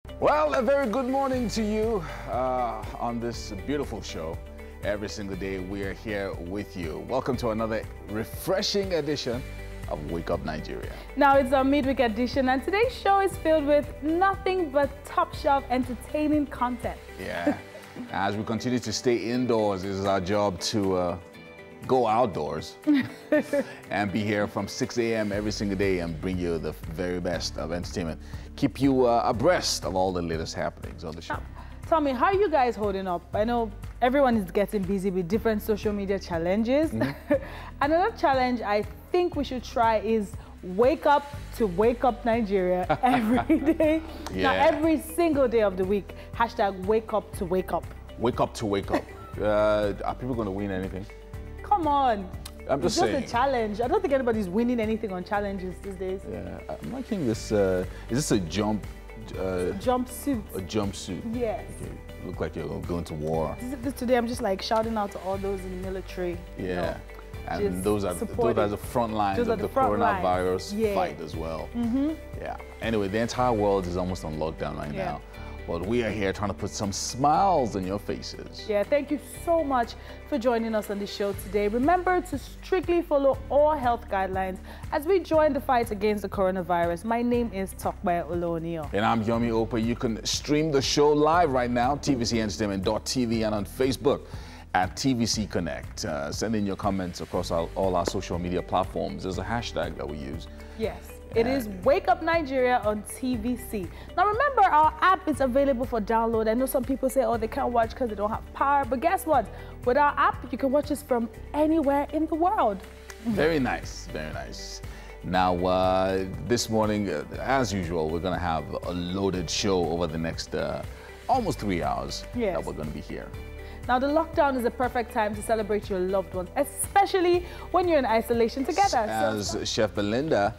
Well, a very good morning to you on this beautiful show. Every single day we are here with you. Welcome to another refreshing edition of Wake Up Nigeria. Now it's our midweek edition, and today's show is filled with nothing but top-shelf entertaining content. Yeah. As we continue to stay indoors, it is our job to go outdoors and be here from 6 a.m. every single day and bring you the very best of entertainment. Keep you abreast of all the latest happenings on the show. Tell me, how are you guys holding up? I know everyone is getting busy with different social media challenges. Another challenge I think we should try is wake up Nigeria every day. Yeah. Now, every single day of the week, hashtag wake up to wake up. Wake up to wake up. Are people going to win anything? Come on. I'm just saying. It's just a challenge. I don't think anybody's winning anything on challenges these days. Yeah, I'm liking this. Is this a jump? Jumpsuit. A jumpsuit. Yes. Okay. Look like you're going to war. Today I'm just like shouting out to all those in the military. Yeah. You know, and those are the front lines of the coronavirus fight as well. Yeah. Anyway, the entire world is almost on lockdown right now. But we are here trying to put some smiles on your faces. Yeah, thank you so much for joining us on the show today. Remember to strictly follow all health guidelines as we join the fight against the coronavirus. My name is Tokwe Olonio. And I'm Yomi Opa. You can stream the show live right now, tvcentertainment.tv, and on Facebook at TVC Connect. Send in your comments across all our social media platforms. There's a hashtag that we use. Yes. It is Wake Up Nigeria on TVC. Now remember, our app is available for download. I know some people say, oh, they can't watch because they don't have power. But guess what? With our app, you can watch us from anywhere in the world. Very nice, very nice. Now, this morning, as usual, we're going to have a loaded show over the next almost 3 hours that we're going to be here. Now, the lockdown is a perfect time to celebrate your loved ones, especially when you're in isolation together. As Chef Belinda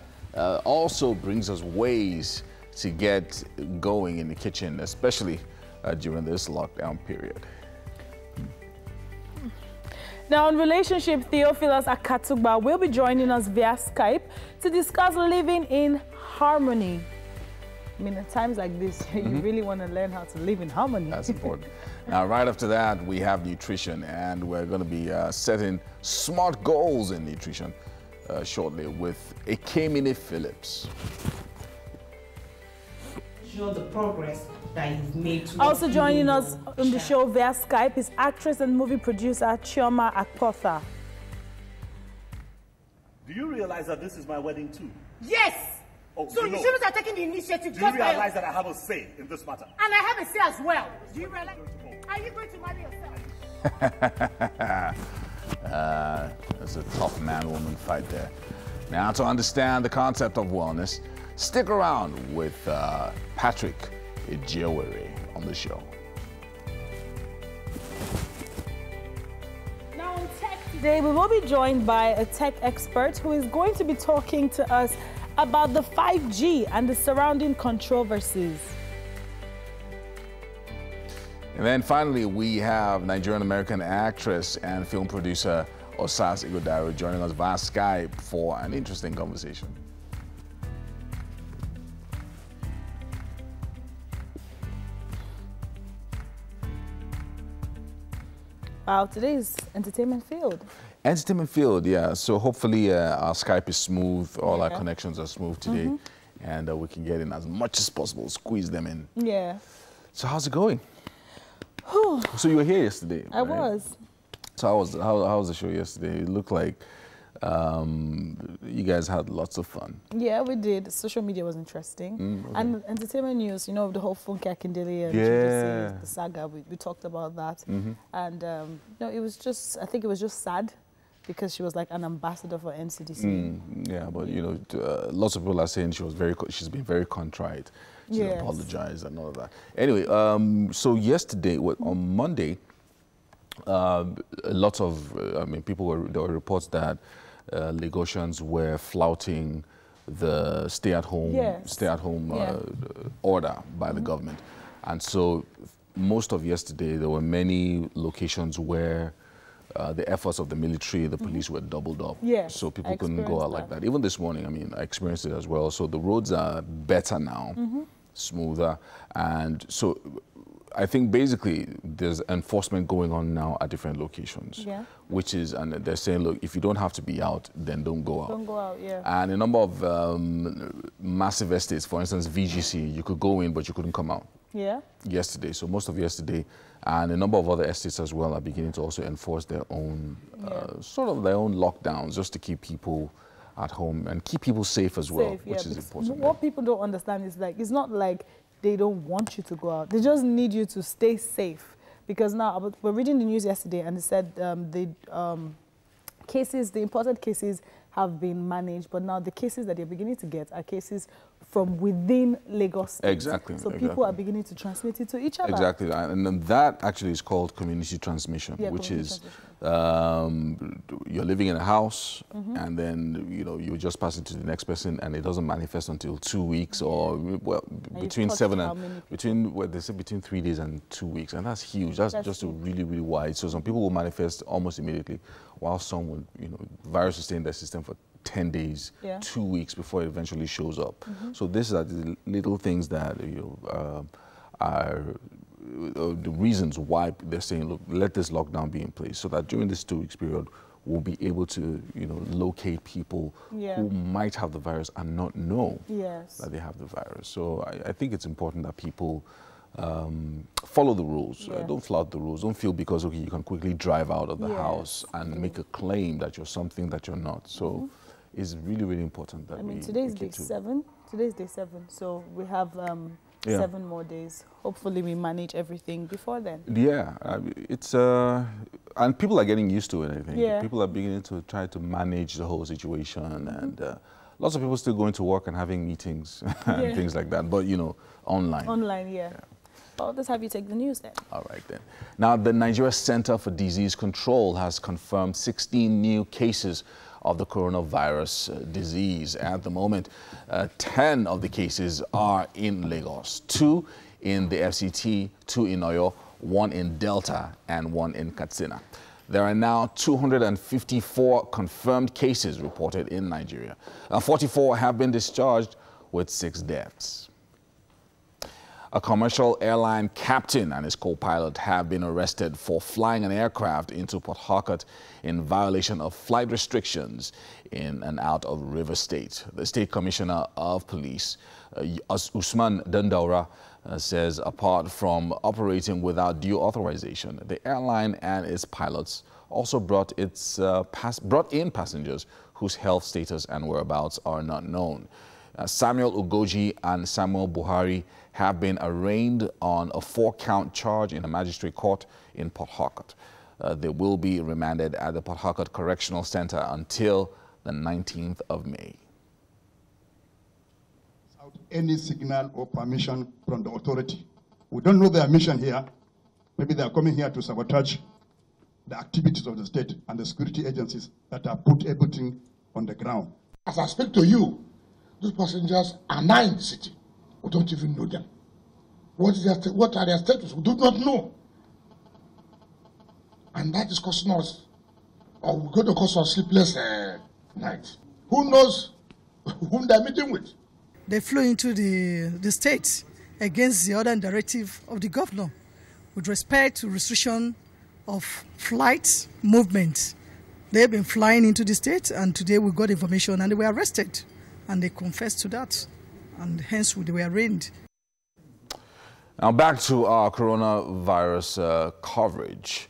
also brings us ways to get going in the kitchen, especially during this lockdown period. Now, on relationship, Theophilus Akatugba will be joining us via Skype to discuss living in harmony. I mean, at times like this, you really want to learn how to live in harmony. That's important. Now, right after that, we have nutrition, and we're going to be setting smart goals in nutrition shortly with Ekemini Phillips. Show the progress that you've made. Also joining us on the show via Skype is actress and movie producer Chioma Akpotha. Do you realize that this is my wedding too? Yes! Oh, so you shouldn't have taken the initiative. Do you realize that I have a say in this matter? And I have a say as well. Do you realize? Are you going to marry yourself? That's a tough man-woman fight there. Now, to understand the concept of wellness, stick around with Patrick Ejewere on the show. Now on Tech Today, we will be joined by a tech expert who is going to be talking to us about the 5G and the surrounding controversies. And then finally, we have Nigerian-American actress and film producer Osas Ighodaro joining us via Skype for an interesting conversation. Wow, today's entertainment field. Entertainment field, yeah. So hopefully our Skype is smooth, all our connections are smooth today, and we can get in as much as possible, squeeze them in. Yeah. So how's it going? So you were here yesterday, right? I was. So how was the show yesterday? It looked like you guys had lots of fun. Yeah, we did. Social media was interesting. And entertainment news, you know, the whole Funke Akindele and the saga, we talked about that. And, you know, it was just, I think it was just sad because she was like an ambassador for NCDC. Yeah, but, you know, lots of people are saying she's been very contrite. She apologized and all of that. Anyway, so yesterday, on Monday, a lot of, there were reports that Lagosians were flouting the stay-at-home order by the government. And so most of yesterday, there were many locations where the efforts of the military, the police were doubled up. Yes, so people couldn't go out like that. Even this morning, I mean, I experienced it as well. So the roads are better now. smoother. And so I think basically there's enforcement going on now at different locations, which is, and they're saying, look, if you don't have to be out, then don't go out. Don't go out, yeah. And a number of massive estates, for instance, VGC, you could go in, but you couldn't come out. Yeah. Yesterday, so most of yesterday, and a number of other estates as well are beginning to also enforce their own, sort of their own lockdowns, just to keep people at home and keep people safe as well, which is important. What people don't understand is like, it's not like they don't want you to go out. They just need you to stay safe. Because now, we're reading the news yesterday and they said the imported cases have been managed, but now the cases that they're beginning to get are cases from within Lagos State. Exactly. So people are beginning to transmit it to each other. Exactly, and then that actually is called community transmission, which is you're living in a house, and then you just pass it to the next person, and it doesn't manifest until 2 weeks, or well, between they say between 3 days and 2 weeks, and that's huge. That's just really, really wide. So some people will manifest almost immediately, while some will, virus will stay in their system for 10 days, 2 weeks before it eventually shows up. So these are the little things that are the reasons why they're saying, look, let this lockdown be in place, so that during this 2 weeks period, we'll be able to, locate people who might have the virus and not know that they have the virus. So I think it's important that people follow the rules. Don't flout the rules. Don't feel because, okay, you can quickly drive out of the house and make a claim that you're something that you're not. So it's really, really important that today's day 7. Today's day 7. So we have 7 more days. Hopefully we manage everything before then. Yeah, it's and people are getting used to it, I think. People are beginning to try to manage the whole situation, and lots of people still going to work and having meetings and things like that, but online. Online, Well, let's have you take the news then. All right then. Now, the Nigeria Center for Disease Control has confirmed 16 new cases of the coronavirus disease. At the moment, 10 of the cases are in Lagos, 2 in the FCT, 2 in Oyo, 1 in Delta, and 1 in Katsina. There are now 254 confirmed cases reported in Nigeria. 44 have been discharged, with 6 deaths. A commercial airline captain and his co-pilot have been arrested for flying an aircraft into Port Harcourt in violation of flight restrictions in and out of Rivers State. The State Commissioner of Police, Usman Dandaura, says apart from operating without due authorization, the airline and its pilots also brought in passengers whose health status and whereabouts are not known. Samuel Ugoji and Samuel Buhari have been arraigned on a 4-count charge in a magistrate court in Port Harcourt. They will be remanded at the Port Harcourt Correctional Center until the 19th of May. Without any signal or permission from the authority. We don't know their mission here. Maybe they are coming here to sabotage the activities of the state and the security agencies that have put everything on the ground. As I speak to you, those passengers are now in the city. We don't even know them. What are their status? We do not know. And that is causing us, or we're going to cause us sleepless nights. Who knows whom they're meeting with? They flew into the state against the order and directive of the governor with respect to restriction of flight movement. They've been flying into the state, and today we got information and they were arrested. And they confessed to that, and hence they were arraigned. Now back to our coronavirus coverage.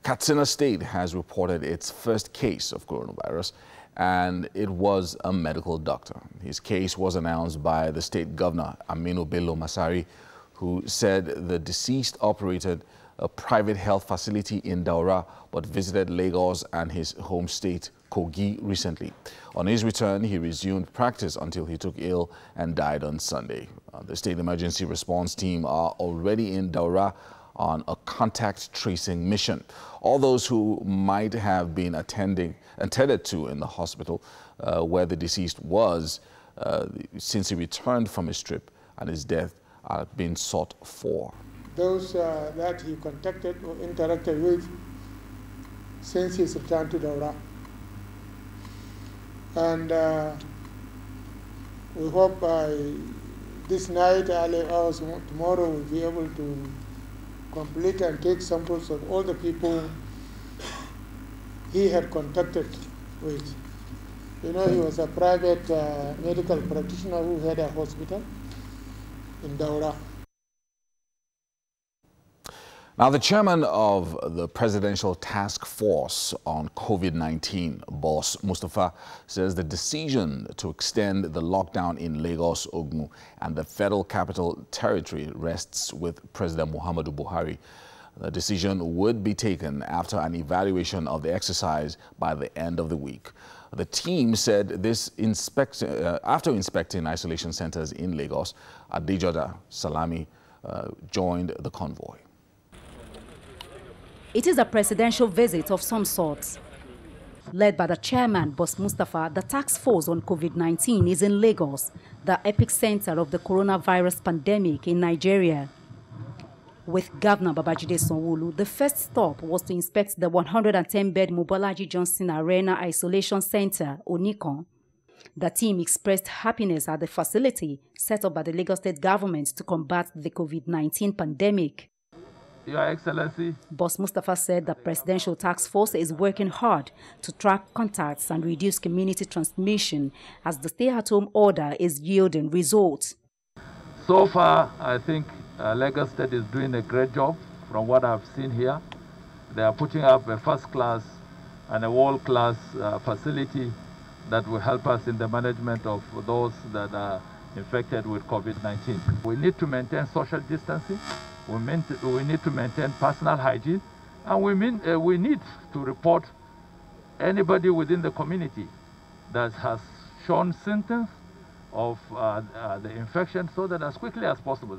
Katsina State has reported its first case of coronavirus, and it was a medical doctor. His case was announced by the state governor, Aminu Bello Masari, who said the deceased operated a private health facility in Daura, but visited Lagos and his home state, Kogi, recently. On his return, he resumed practice until he took ill and died on Sunday. The state emergency response team are already in Daura on a contact tracing mission. All those who might have been attended to in the hospital where the deceased was since he returned from his trip and his death are being sought for. Those that he contacted or interacted with since his return to Daura. And we hope by this night, early hours, tomorrow we'll be able to complete and take samples of all the people he had contacted with. You know, he was a private medical practitioner who had a hospital in Daura. Now, the chairman of the Presidential Task Force on COVID-19, Boss Mustapha, says the decision to extend the lockdown in Lagos, Ogun, and the Federal Capital Territory rests with President Muhammadu Buhari. The decision would be taken after an evaluation of the exercise by the end of the week. The team said this after inspecting isolation centers in Lagos. Adejoda Salami joined the convoy. It is a presidential visit of some sort. Led by the chairman, Boss Mustapha, the task force on COVID-19 is in Lagos, the epicenter of the coronavirus pandemic in Nigeria. With Governor Babajide Sanwo-Olu, the first stop was to inspect the 110-bed Mobolaji Johnson Arena Isolation Center, Onikon. The team expressed happiness at the facility set up by the Lagos State government to combat the COVID-19 pandemic. Your Excellency, Boss Mustapha said the Presidential Task Force is working hard to track contacts and reduce community transmission as the stay-at-home order is yielding results. So far, I think Lagos State is doing a great job from what I've seen here. They are putting up a first-class and a world-class facility that will help us in the management of those that are infected with COVID-19. We need to maintain social distancing. We need to maintain personal hygiene, and we need to report anybody within the community that has shown symptoms of the infection, so that as quickly as possible,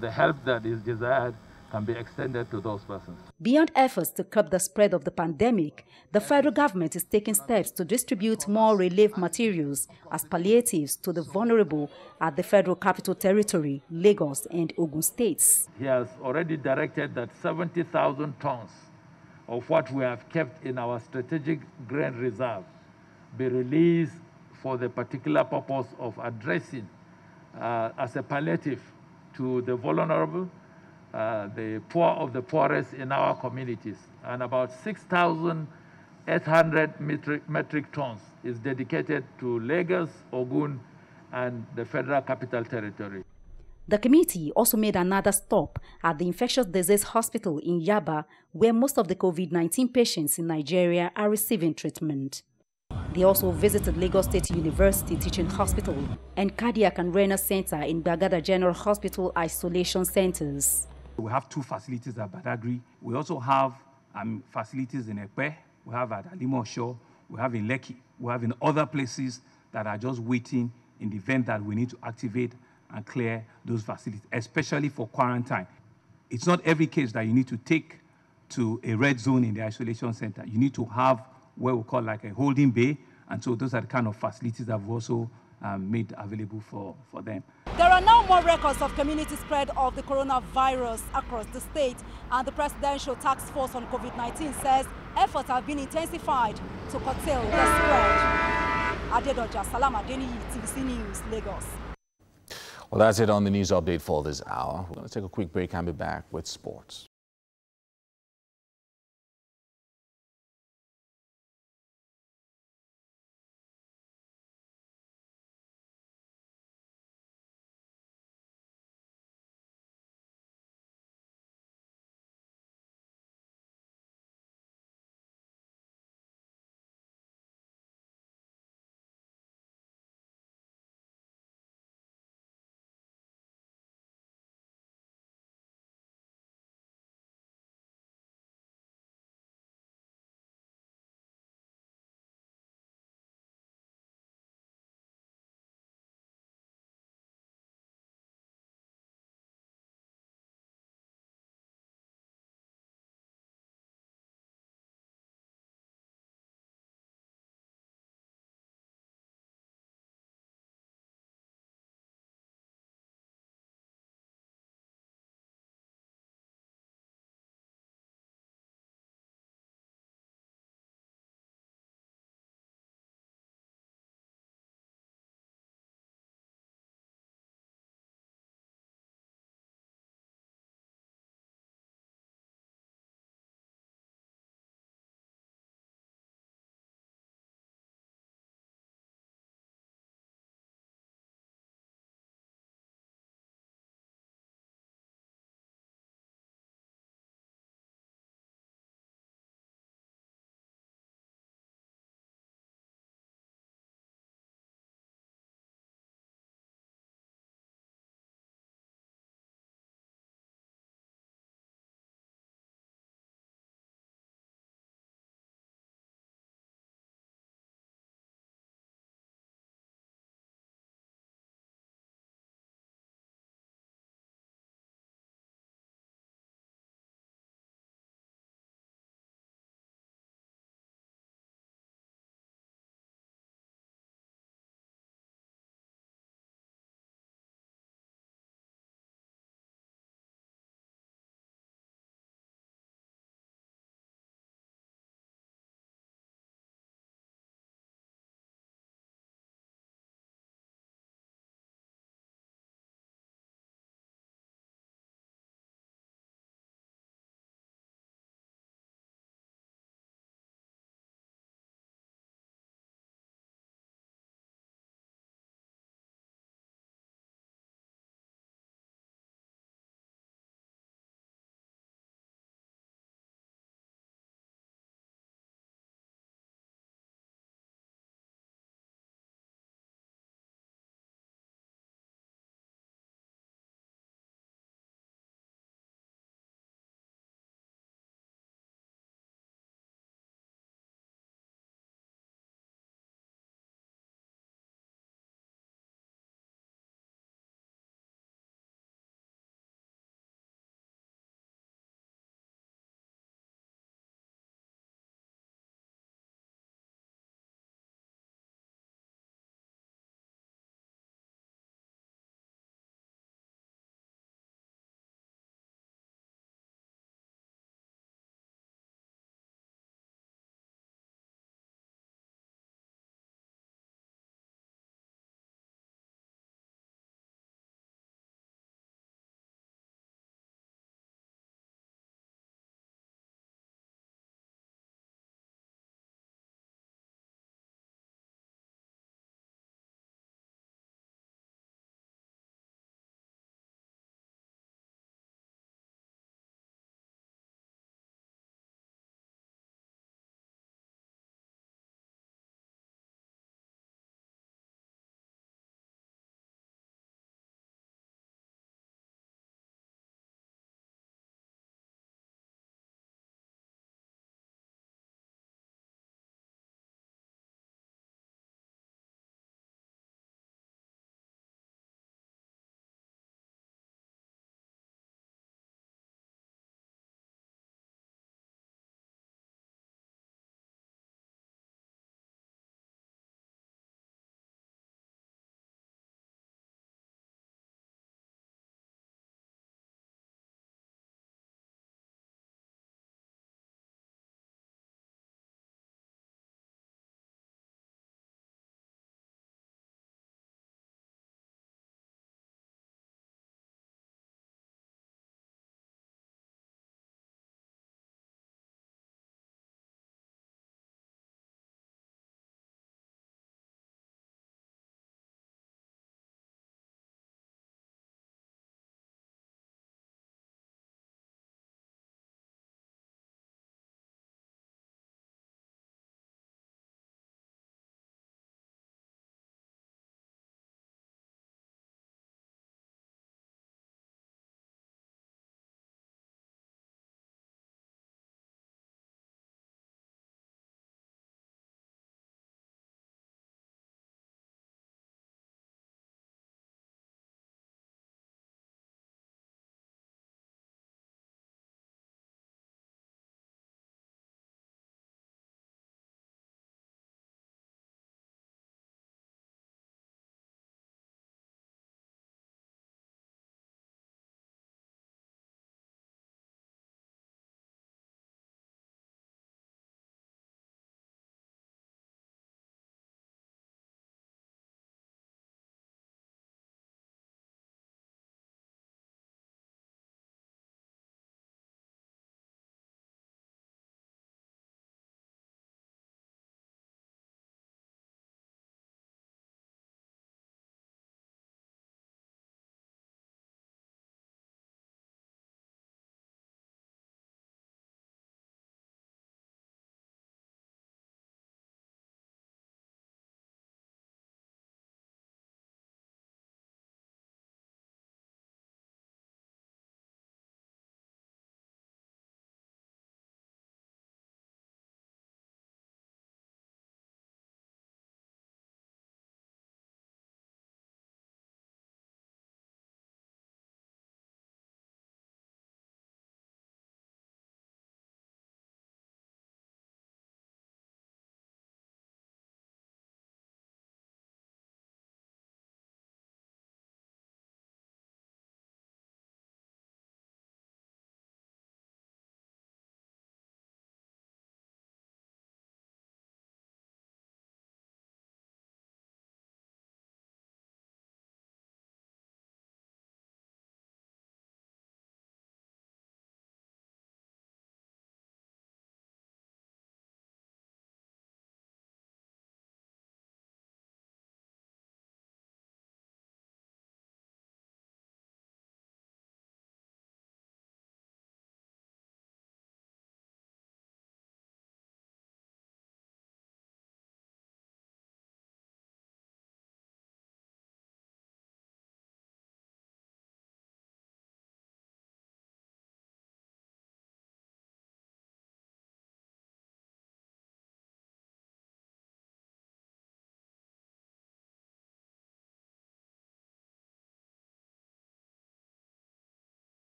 the help that is desired can be extended to those persons. Beyond efforts to curb the spread of the pandemic, the federal government is taking steps to distribute more relief materials as palliatives to the vulnerable at the Federal Capital Territory, Lagos and Ogun states. He has already directed that 70,000 tons of what we have kept in our strategic grain reserve be released for the particular purpose of addressing as a palliative to the vulnerable, the poor of the poorest in our communities, and about 6,800 metric tons is dedicated to Lagos, Ogun, and the Federal Capital Territory. The committee also made another stop at the Infectious Disease Hospital in Yaba, where most of the COVID-19 patients in Nigeria are receiving treatment. They also visited Lagos State University Teaching Hospital and Cardiac and Renal Center in Bagada General Hospital Isolation Centers. We have two facilities at Badagry. We also have facilities in Ekpe. We have at Alimosho. We have in Lekki. We have in other places that are just waiting in the event that we need to activate and clear those facilities, especially for quarantine. It's not every case that you need to take to a red zone in the isolation center. You need to have what we call like a holding bay, and so those are the kind of facilities that we've also made available for them. There are now more records of community spread of the coronavirus across the state, and the Presidential Task Force on COVID-19 says efforts have been intensified to curtail the spread. Adedoja Salama, TVC News, Lagos. Well, that's it on the news update for this hour. We're going to take a quick break and be back with sports.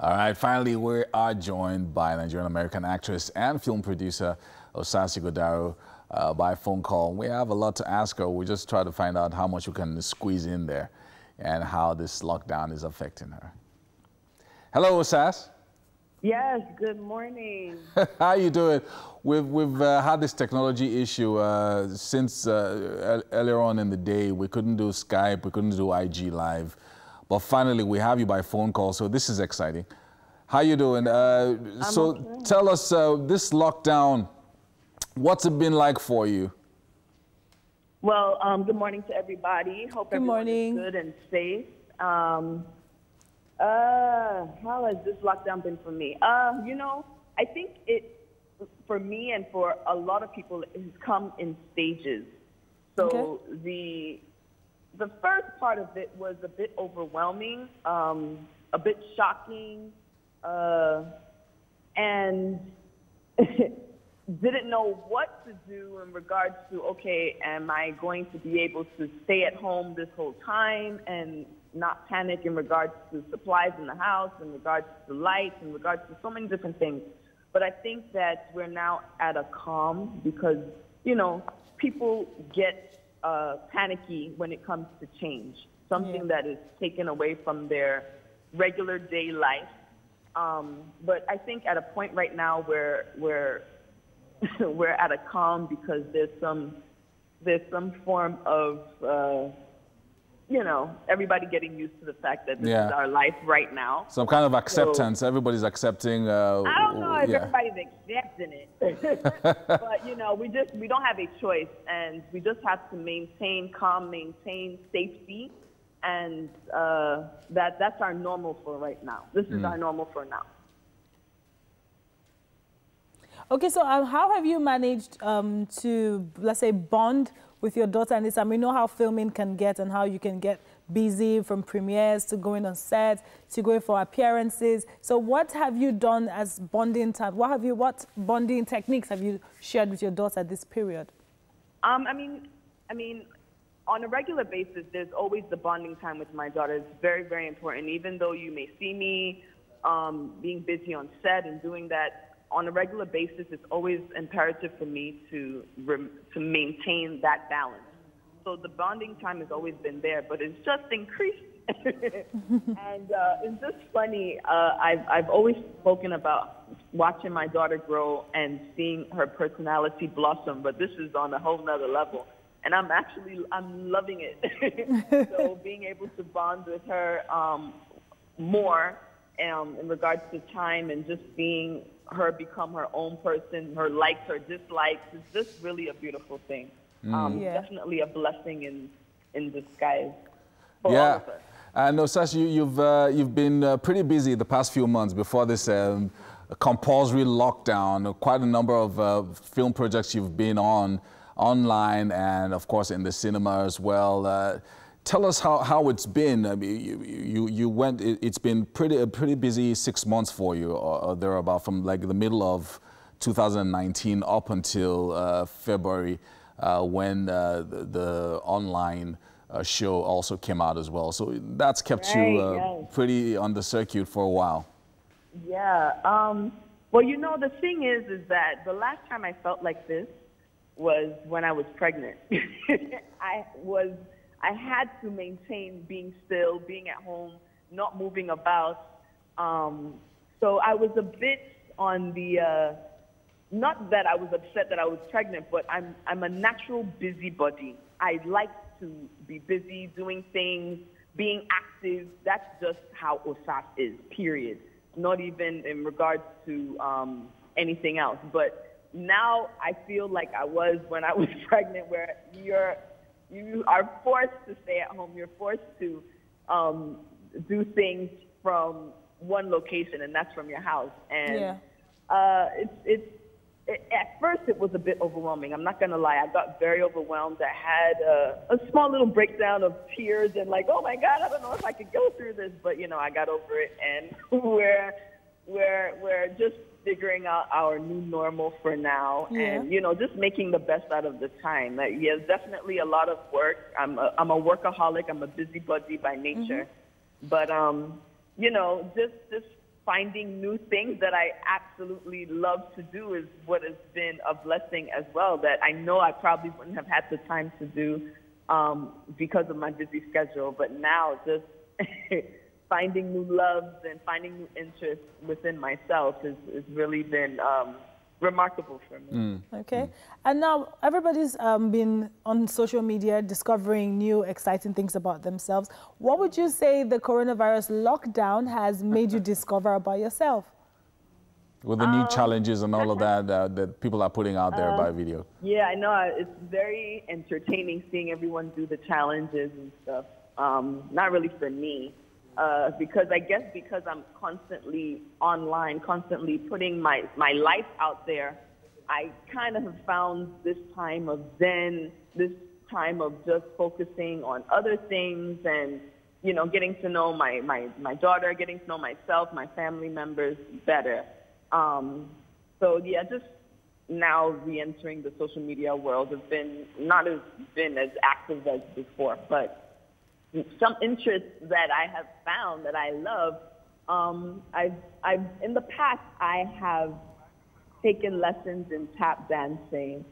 All right, finally, we are joined by Nigerian-American actress and film producer Osasi Ighodaro by phone call. We have a lot to ask her. We just try to find out how much we can squeeze in there and how this lockdown is affecting her. Hello, Osas. Yes, good morning. How you doing? We've had this technology issue since earlier on in the day. We couldn't do Skype, we couldn't do IG Live. But finally, we have you by phone call, so this is exciting. How you doing? Okay. Tell us, this lockdown, what's it been like for you? Well, good morning to everybody. Hope everyone is good and safe. How has this lockdown been for me? You know, I think for me and for a lot of people, it has come in stages. So the first part of it was a bit overwhelming, a bit shocking, and didn't know what to do in regards to, okay, am I going to be able to stay at home this whole time and not panic in regards to supplies in the house, in regards to lights, in regards to so many different things. But I think that we're now at a calm because, you know, people get panicky when it comes to change, something that is taken away from their regular day life. But I think at a point right now where we're at a calm because there's some form of you know, everybody getting used to the fact that this is our life right now. Some kind of acceptance. So, everybody's accepting. I don't know if everybody's accepting it, but you know, we don't have a choice, and we just have to maintain calm, maintain safety, and that's our normal for right now. This is our normal for now. Okay, so how have you managed to, let's say, bond with your daughter and this? I mean, we know how filming can get and how you can get busy from premieres to going on set to going for appearances. So what have you done as bonding time? What bonding techniques have you shared with your daughter at this period? I mean, on a regular basis, there's always the bonding time with my daughter. It's very, very important. Even though you may see me being busy on set and doing that, on a regular basis, it's always imperative for me to maintain that balance. So the bonding time has always been there, but it's just increased. And it's just funny. I've always spoken about watching my daughter grow and seeing her personality blossom, but this is on a whole nother level. And I'm loving it. So being able to bond with her more in regards to time and just seeing her become her own person, her likes, her dislikes, is just really a beautiful thing. Definitely a blessing in disguise for all of us. And Osasi, you've been pretty busy the past few months before this compulsory lockdown. Quite a number of film projects you've been on, online and of course in the cinema as well. Tell us how it's been. I mean, you went. It's been a pretty busy 6 months for you, or thereabout, from like the middle of 2019 up until February, when the online show also came out as well. So that's kept you pretty on the circuit for a while. Yeah. Well, you know, the thing is that the last time I felt like this was when I was pregnant. I had to maintain being still, being at home, not moving about. So I was a bit on the, not that I was upset that I was pregnant, but I'm a natural busybody. I like to be busy, doing things, being active. That's just how Osas is, period. Not even in regards to anything else. But now I feel like I was when I was pregnant, where you are forced to stay at home. You're forced to do things from one location, and that's from your house. And at first it was a bit overwhelming. I'm not going to lie. I got very overwhelmed. I had a small little breakdown of tears and like, oh my God, I don't know if I could go through this. But, you know, I got over it, and we're just figuring out our new normal for now, and you know, just making the best out of the time. Definitely a lot of work. I'm a workaholic. I'm a busybody by nature, but you know, just finding new things that I absolutely love to do is what has been a blessing as well, that I know I probably wouldn't have had the time to do because of my busy schedule. But now just finding new loves and finding new interests within myself has really been remarkable for me. Okay. And now everybody's been on social media discovering new exciting things about themselves. What would you say the coronavirus lockdown has made you discover about yourself? With the new challenges and all of that that people are putting out there by video. Yeah, I know. It's very entertaining seeing everyone do the challenges and stuff. Not really for me. Because I guess because I'm constantly online, constantly putting my life out there, I kind of have found this time of zen, this time of just focusing on other things and, you know, getting to know my daughter, getting to know myself, my family members better. So yeah, just now re-entering the social media world has been not as active as before, but some interests that I have found that I love. I've in the past I have taken lessons in tap dancing,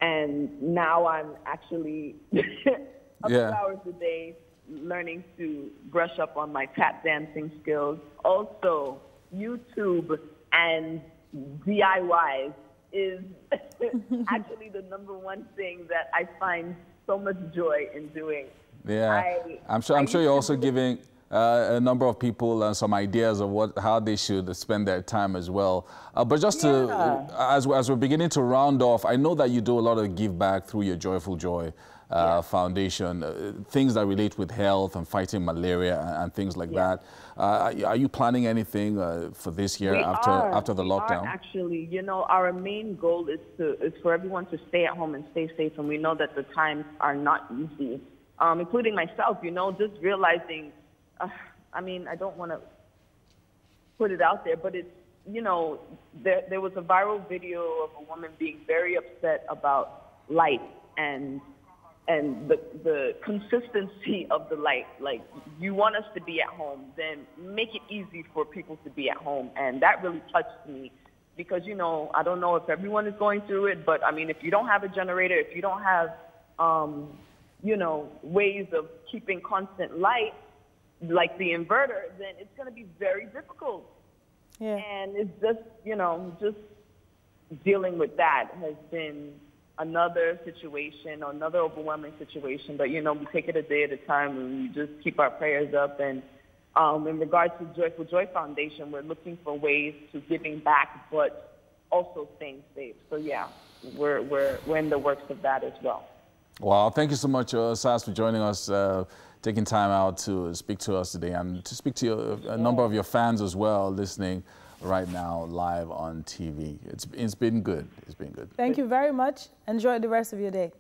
and now I'm actually a few hours a day learning to brush up on my tap dancing skills. Also, YouTube and DIYs is actually the #1 thing that I find so much joy in doing. Yeah, I'm sure you're also giving a number of people some ideas of how they should spend their time as well. But just as we're beginning to round off, I know that you do a lot of give back through your Joyful Joy Foundation, things that relate with health and fighting malaria and things like that. Are you planning anything for this year after the lockdown? Actually, you know, our main goal is for everyone to stay at home and stay safe, and we know that the times are not easy. Including myself, you know, just realizing, I mean, I don't want to put it out there, but it's, you know, there was a viral video of a woman being very upset about light and the consistency of the light. Like, you want us to be at home, then make it easy for people to be at home. And that really touched me because, you know, I don't know if everyone is going through it, but I mean, if you don't have a generator, if you don't have, you know, ways of keeping constant light, like the inverter, then it's going to be very difficult. Yeah. And it's just, you know, just dealing with that has been another situation, another overwhelming situation. But, you know, we take it a day at a time and we just keep our prayers up. And in regards to Joyful Joy Foundation, we're looking for ways to giving back, but also staying safe. So, yeah, we're in the works of that as well. Well, thank you so much, Saz, for joining us, taking time out to speak to us today and to speak to a number of your fans as well, listening right now live on TV. It's been good. It's been good. Thank you very much. Enjoy the rest of your day.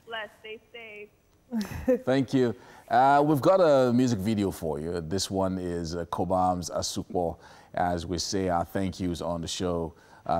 Bless. Stay safe. Thank you. We've got a music video for you. This one is Cobam's Asukpo, as we say our thank yous on the show.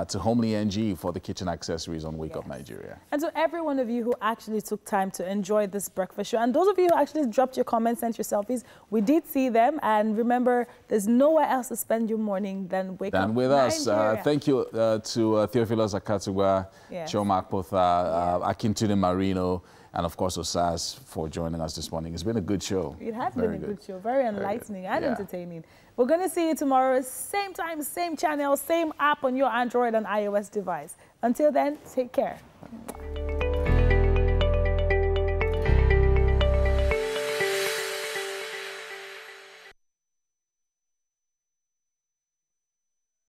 To Homely NG for the kitchen accessories on Wake Up Nigeria. And to every one of you who actually took time to enjoy this breakfast show, and those of you who actually dropped your comments, sent your selfies, we did see them. And remember, there's nowhere else to spend your morning than Wake Up with us. Thank you to Theophilus Akatugwa, Choma Akpotha, Akintunde Marino, and of course Osas for joining us this morning. It's been a good show. It has been a good show. Very enlightening and entertaining. We're going to see you tomorrow, same time, same channel, same app on your Android and iOS device. Until then, take care.